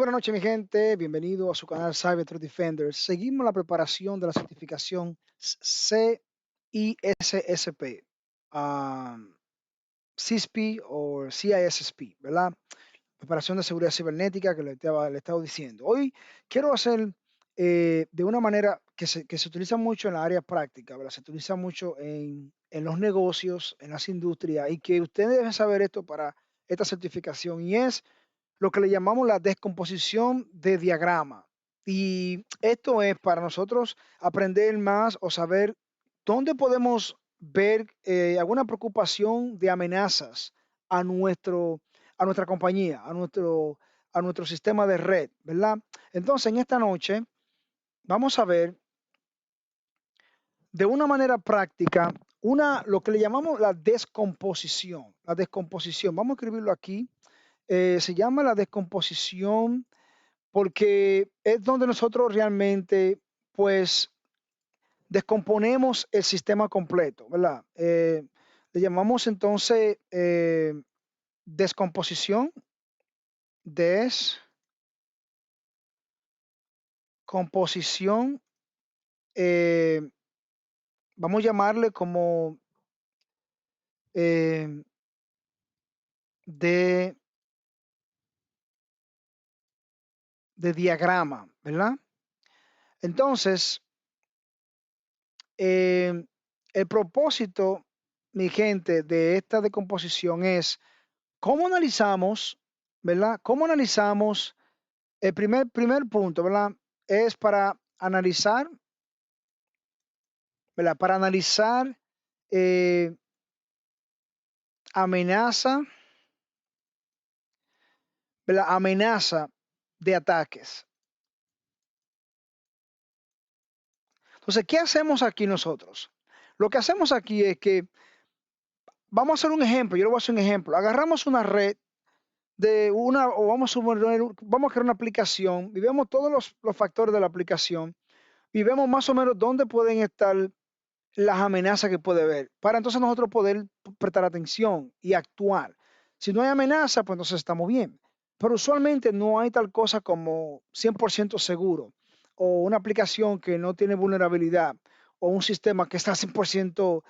buenas noches, mi gente. Bienvenido a su canal Cyber Threat Defenders. Seguimos la preparación de la certificación CISSP, CISP o CISSP, ¿verdad? Preparación de seguridad cibernética que le estaba diciendo. Hoy quiero hacer de una manera que se utiliza mucho en la área práctica, ¿verdad? Se utiliza mucho en los negocios, en las industrias, y que ustedes deben saber esto para esta certificación, y es lo que le llamamos la descomposición de diagrama. Y esto es para nosotros aprender más o saber dónde podemos ver alguna preocupación de amenazas a, a nuestra compañía, a nuestro sistema de red, ¿verdad? Entonces, en esta noche vamos a ver de una manera práctica lo que le llamamos la descomposición. La descomposición, vamos a escribirlo aquí. Se llama la descomposición porque es donde nosotros realmente, pues, descomponemos el sistema completo, ¿verdad? Le llamamos entonces descomposición, descomposición, eh, vamos a llamarle como eh, de, de diagrama, ¿verdad? Entonces, eh, el propósito, mi gente, de esta decomposición es cómo analizamos, ¿verdad? ¿Cómo analizamos? El primer punto, ¿verdad? Es para analizar, ¿verdad? Para analizar eh, amenaza, ¿verdad? Amenaza de ataques. Entonces, ¿qué hacemos aquí nosotros? Lo que hacemos aquí es que vamos a hacer un ejemplo, yo le voy a hacer un ejemplo. Agarramos una red o vamos a crear una aplicación y vemos todos los factores de la aplicación y vemos más o menos dónde pueden estar las amenazas que puede haber, para entonces nosotros poder prestar atención y actuar. Si no hay amenaza, pues entonces estamos bien. Pero usualmente no hay tal cosa como 100% seguro, o una aplicación que no tiene vulnerabilidad, o un sistema que está 100%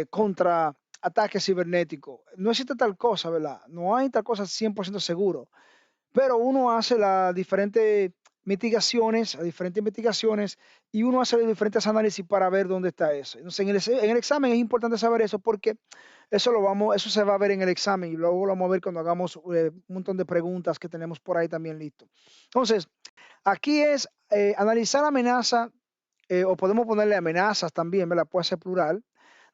contra ataques cibernéticos. No existe tal cosa, ¿verdad? No hay tal cosa 100% seguro, pero uno hace las diferentes mitigaciones y uno hace diferentes análisis para ver dónde está eso. Entonces, en el examen es importante saber eso porque eso se va a ver en el examen y luego lo vamos a ver cuando hagamos un montón de preguntas que tenemos por ahí también listo. Entonces, aquí es analizar amenaza, o podemos ponerle amenazas también, ¿verdad? Puede ser plural,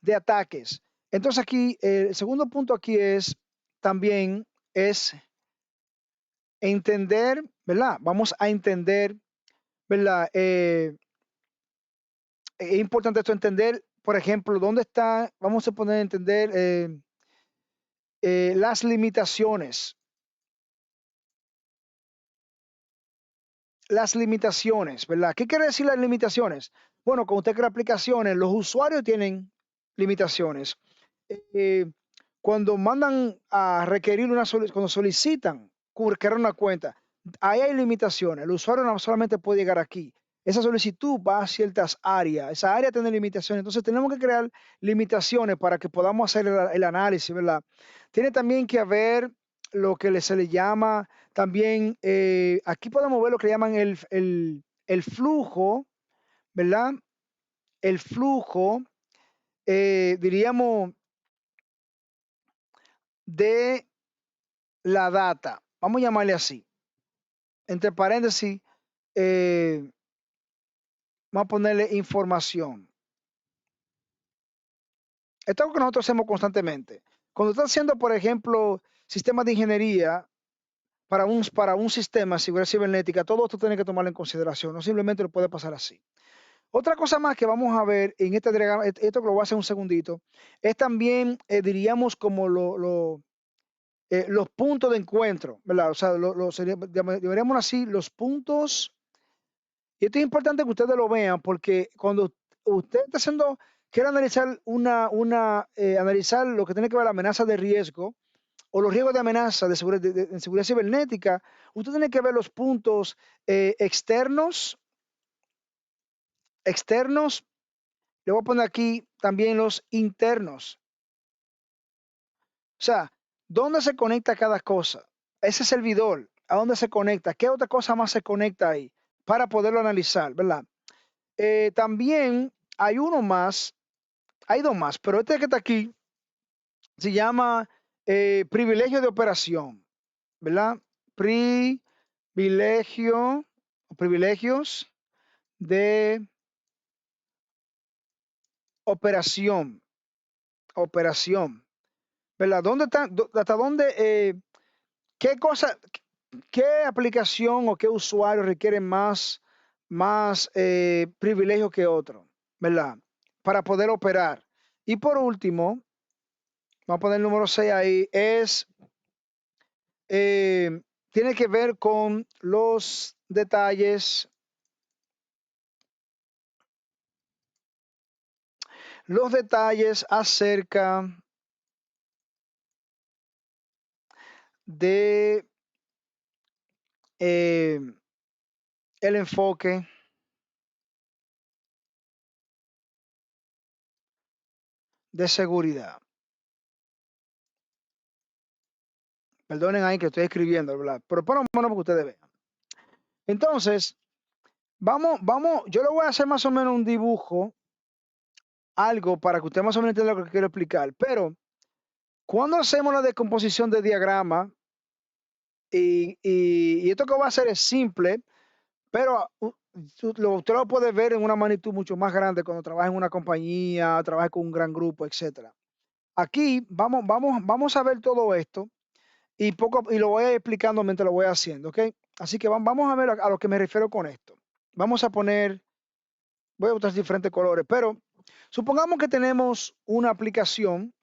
de ataques. Entonces aquí, el segundo punto aquí es también es entender, ¿verdad? Vamos a entender, ¿verdad? Es importante esto entender, por ejemplo, dónde está, vamos a poner a entender las limitaciones. Las limitaciones, ¿verdad? ¿Qué quiere decir las limitaciones? Bueno, cuando usted crea aplicaciones, los usuarios tienen limitaciones. Eh, Cuando mandan a requerir cuando solicitan crear una cuenta, ahí hay limitaciones. El usuario no solamente puede llegar aquí. Esa solicitud va a ciertas áreas. Esa área tiene limitaciones. Entonces tenemos que crear limitaciones para que podamos hacer el análisis, ¿verdad? Tiene también que haber lo que se le llama también, aquí podemos ver lo que llaman el flujo, ¿verdad? El flujo, diríamos, de la data. Vamos a llamarle así. Entre paréntesis, eh, vamos a ponerle información. Esto es algo que nosotros hacemos constantemente. Cuando estás haciendo, por ejemplo, sistemas de ingeniería para un sistema de seguridad cibernética, todo esto tiene que tomarlo en consideración. No simplemente lo puede pasar así. Otra cosa más que vamos a ver en este diagrama, esto que lo voy a hacer un segundito, es también, diríamos, como los puntos de encuentro, ¿verdad? O sea, llamaríamos así los puntos. Y esto es importante que ustedes lo vean porque cuando usted está quiere analizar analizar lo que tiene que ver la amenaza de riesgo o los riesgos de amenaza de seguridad cibernética, usted tiene que ver los puntos externos, le voy a poner aquí también los internos. O sea, ¿dónde se conecta cada cosa? Ese servidor, ¿a dónde se conecta? ¿Qué otra cosa más se conecta ahí? Para poderlo analizar, ¿verdad? También hay uno más, hay dos más, pero este que está aquí se llama privilegio de operación, ¿verdad? Privilegio, privilegios de operación, operación, ¿verdad? ¿Dónde están, hasta dónde, qué cosa, qué aplicación o qué usuario requiere más privilegio que otro, ¿verdad? Para poder operar. Y por último, vamos a poner el número 6 ahí, eh, tiene que ver con los detalles acerca de eh, el enfoque de seguridad. Perdonen ahí que estoy escribiendo, ¿verdad? Pero por lo menos para que ustedes vean. Entonces, vamos, yo le voy a hacer más o menos un dibujo, algo para que usted más o menos entienda lo que quiero explicar. Pero cuando hacemos la descomposición de diagrama, y esto que voy a hacer es simple, pero usted lo puede ver en una magnitud mucho más grande cuando trabaja en una compañía, trabaja con un gran grupo, etcétera. Aquí vamos a ver todo esto y lo voy a ir explicando mientras lo voy haciendo, ¿ok? Así que vamos a ver a lo que me refiero con esto. Vamos a poner, voy a usar diferentes colores, pero supongamos que tenemos una aplicación.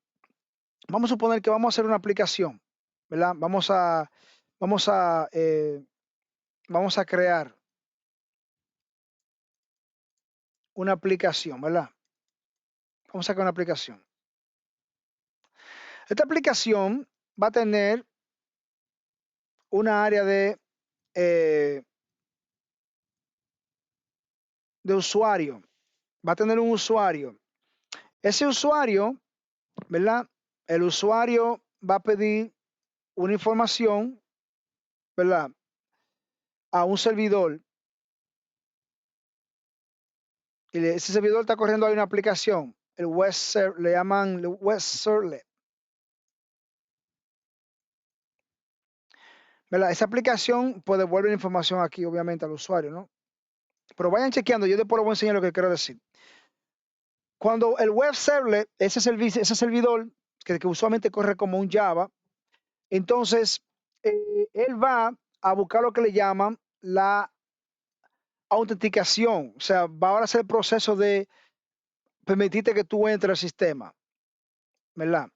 Vamos a suponer que vamos a hacer una aplicación, ¿verdad? Vamos a, eh, vamos a crear una aplicación, ¿verdad? Vamos a crear una aplicación. Esta aplicación va a tener una área de usuario. Va a tener un usuario. Ese usuario, ¿verdad? El usuario va a pedir una información, ¿verdad? A un servidor. Y ese servidor está corriendo ahí una aplicación. Le llaman el web servlet. ¿Verdad? Esa aplicación pues devuelve la información aquí, obviamente, al usuario, ¿no? Pero vayan chequeando, yo después les voy a enseñar lo que quiero decir. Cuando el web servlet, ese servidor que usualmente corre como un Java, entonces él va a buscar lo que le llaman la autenticación. O sea, va ahora a hacer el proceso de permitirte que tú entres al sistema, ¿verdad?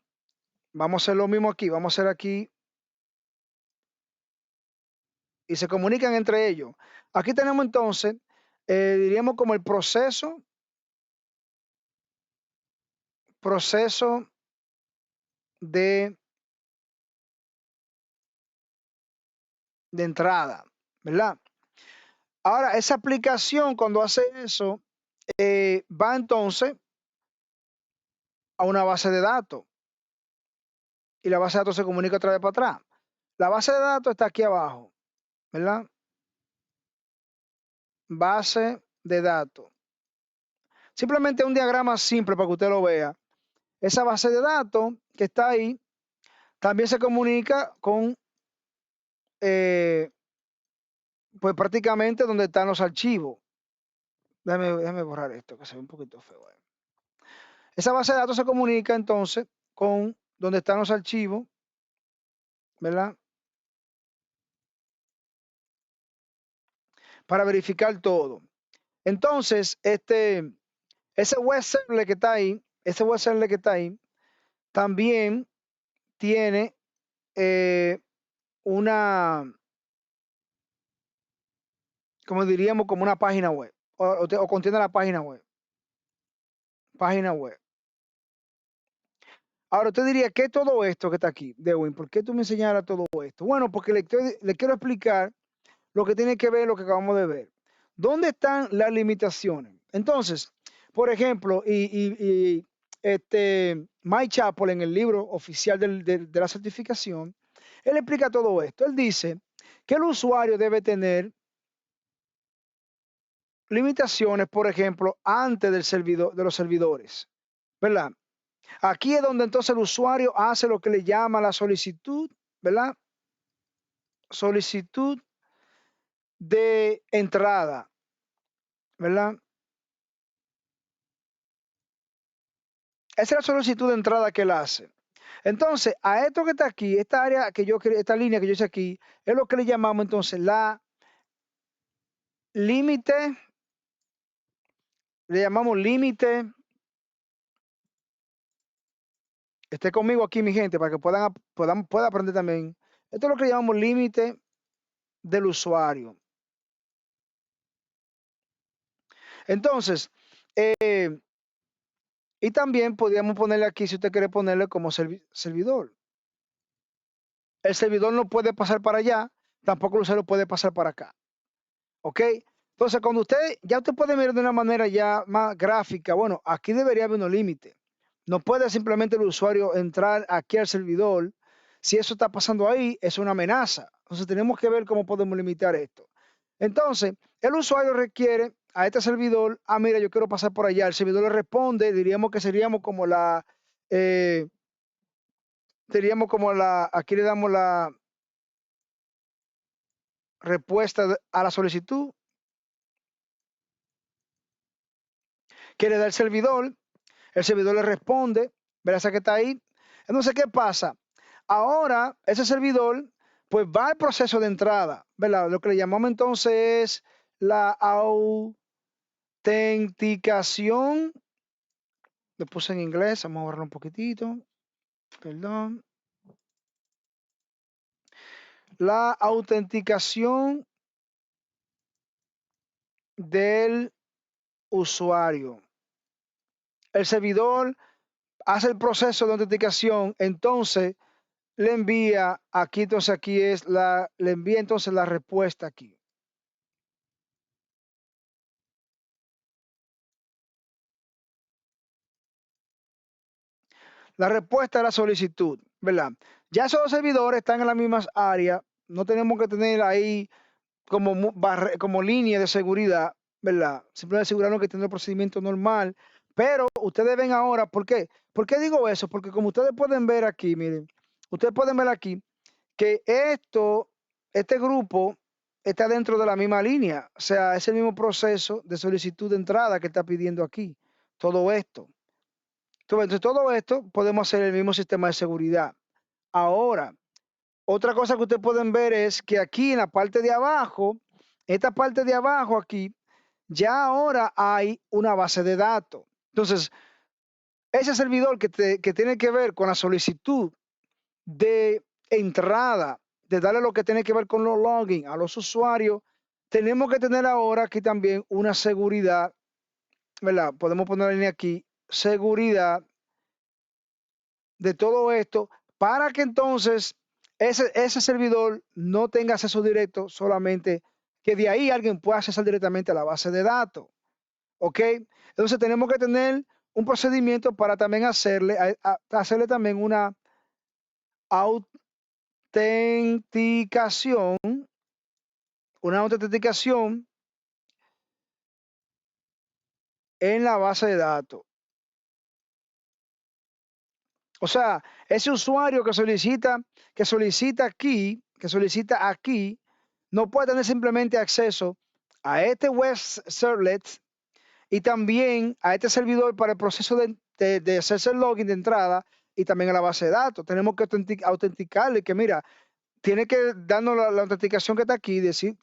Vamos a hacer lo mismo aquí, vamos a hacer aquí y se comunican entre ellos. Aquí tenemos entonces, diríamos como el proceso de, de entrada, ¿verdad? Ahora, esa aplicación cuando hace eso, va entonces a una base de datos y la base de datos se comunica otra vez para atrás. La base de datos está aquí abajo, ¿verdad? Base de datos. Simplemente un diagrama simple para que usted lo vea. Esa base de datos que está ahí también se comunica con, pues prácticamente donde están los archivos. Déjame borrar esto, que se ve un poquito feo. Esa base de datos se comunica entonces con donde están los archivos, ¿verdad? Para verificar todo. Entonces, ese web server que está ahí, ese web server que está ahí, también tiene eh, una, como diríamos, como una página web, o contiene la página web. Página web. Ahora usted diría, ¿qué es todo esto que está aquí, Dewin? ¿Por qué tú me enseñaras todo esto? Bueno, porque le quiero explicar lo que tiene que ver lo que acabamos de ver. ¿Dónde están las limitaciones? Entonces, por ejemplo, Mike Chappell en el libro oficial de la certificación, él explica todo esto. Él dice que el usuario debe tener limitaciones, por ejemplo, antes del servidor, de los servidores, ¿verdad? Aquí es donde entonces el usuario hace lo que le llama la solicitud, ¿verdad? Solicitud de entrada, ¿verdad? Esa es la solicitud de entrada que él hace. Entonces, a esto que está aquí, esta área que yo, esta línea que yo hice aquí, es lo que le llamamos entonces la límite, le llamamos límite. Esté conmigo aquí, mi gente, para que pueda aprender también. Esto es lo que le llamamos límite del usuario. Entonces, y también podríamos ponerle aquí, si usted quiere ponerle como servidor. El servidor no puede pasar para allá, tampoco el usuario puede pasar para acá. ¿Ok? Entonces, cuando ya usted puede ver de una manera ya más gráfica, bueno, aquí debería haber unos límites. No puede simplemente el usuario entrar aquí al servidor. Si eso está pasando ahí, es una amenaza. Entonces, tenemos que ver cómo podemos limitar esto. Entonces, el usuario requiere a este servidor, mira, yo quiero pasar por allá. El servidor le responde, diríamos que seríamos como aquí le damos la respuesta a la solicitud que le da el servidor le responde, verás que está ahí. Entonces, ¿qué pasa? Ahora, ese servidor, pues va al proceso de entrada, ¿verdad? Lo que le llamamos entonces es la autenticación. Lo puse en inglés, vamos a borrar un poquitito, perdón. La autenticación del usuario. El servidor hace el proceso de autenticación, entonces le envía aquí, entonces aquí es le envía entonces la respuesta aquí. La respuesta a la solicitud, ¿verdad? Ya esos dos servidores están en las mismas áreas, no tenemos que tener ahí como línea de seguridad, ¿verdad? Simplemente asegurarnos que tiene el procedimiento normal, pero ustedes ven ahora, ¿por qué? ¿Por qué digo eso? Porque como ustedes pueden ver aquí, miren, ustedes pueden ver aquí que este grupo está dentro de la misma línea, o sea, es el mismo proceso de solicitud de entrada que está pidiendo aquí, todo esto. Entonces, todo esto podemos hacer el mismo sistema de seguridad. Ahora, otra cosa que ustedes pueden ver es que aquí en la parte de abajo, esta parte de abajo aquí, ya ahora hay una base de datos. Entonces, ese servidor que tiene que ver con la solicitud de entrada, de darle lo que tiene que ver con los login a los usuarios, tenemos que tener ahora aquí también una seguridad, ¿verdad? Podemos ponerle aquí, seguridad de todo esto para que entonces ese servidor no tenga acceso directo, solamente que de ahí alguien pueda acceder directamente a la base de datos. ¿Ok? Entonces tenemos que tener un procedimiento para también hacerle también una autenticación, en la base de datos. O sea, ese usuario que solicita aquí, no puede tener simplemente acceso a este web servlet y también a este servidor para el proceso de hacerse el login de entrada y también a la base de datos. Tenemos que autenticarle que mira, tiene que darnos la autenticación que está aquí, decir,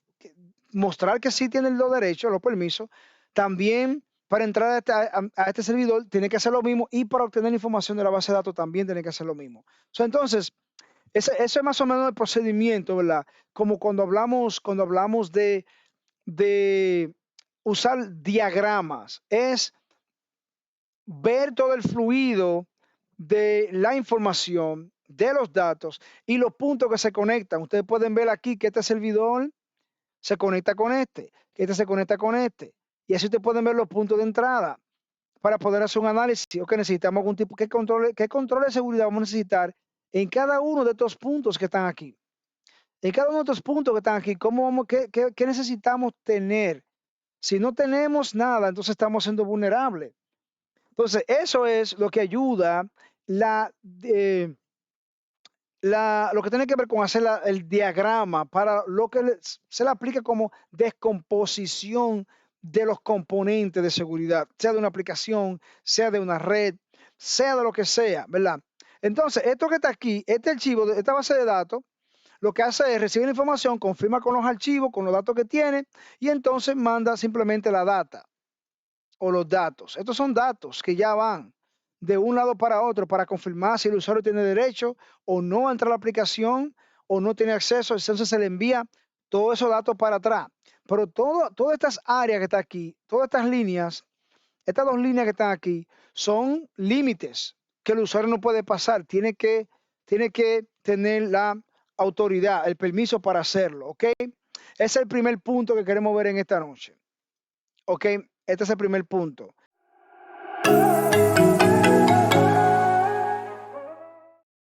mostrar que sí tiene los derechos, los permisos. También para entrar a este servidor tiene que hacer lo mismo y para obtener información de la base de datos también tiene que hacer lo mismo. Entonces, eso es más o menos el procedimiento, ¿verdad? Como cuando hablamos de usar diagramas, es ver todo el fluido de la información, de los datos y los puntos que se conectan. Ustedes pueden ver aquí que este servidor se conecta con que este se conecta con este. Y así ustedes pueden ver los puntos de entrada para poder hacer un análisis. O que necesitamos algún tipo, qué control de seguridad vamos a necesitar en cada uno de estos puntos que están aquí. En cada uno de estos puntos que están aquí, qué necesitamos tener? Si no tenemos nada, entonces estamos siendo vulnerables. Entonces, eso es lo que ayuda la, eh, lo que tiene que ver con hacer el diagrama para lo que se le aplica como descomposición de los componentes de seguridad, sea de una aplicación, sea de una red, sea de lo que sea, ¿verdad? Entonces, esto que está aquí, este archivo, esta base de datos, lo que hace es recibir la información, confirma con los archivos, con los datos que tiene, y entonces manda simplemente la data o los datos. Estos son datos que ya van de un lado para otro para confirmar si el usuario tiene derecho o no a entrar a la aplicación o no tiene acceso. Entonces se le envía todos esos datos para atrás. Pero todas estas áreas que están aquí, todas estas líneas, estas dos líneas que están aquí, son límites que el usuario no puede pasar. Tiene que tener la autoridad, el permiso para hacerlo. ¿Ok? Ese es el primer punto que queremos ver en esta noche. ¿Ok? Este es el primer punto.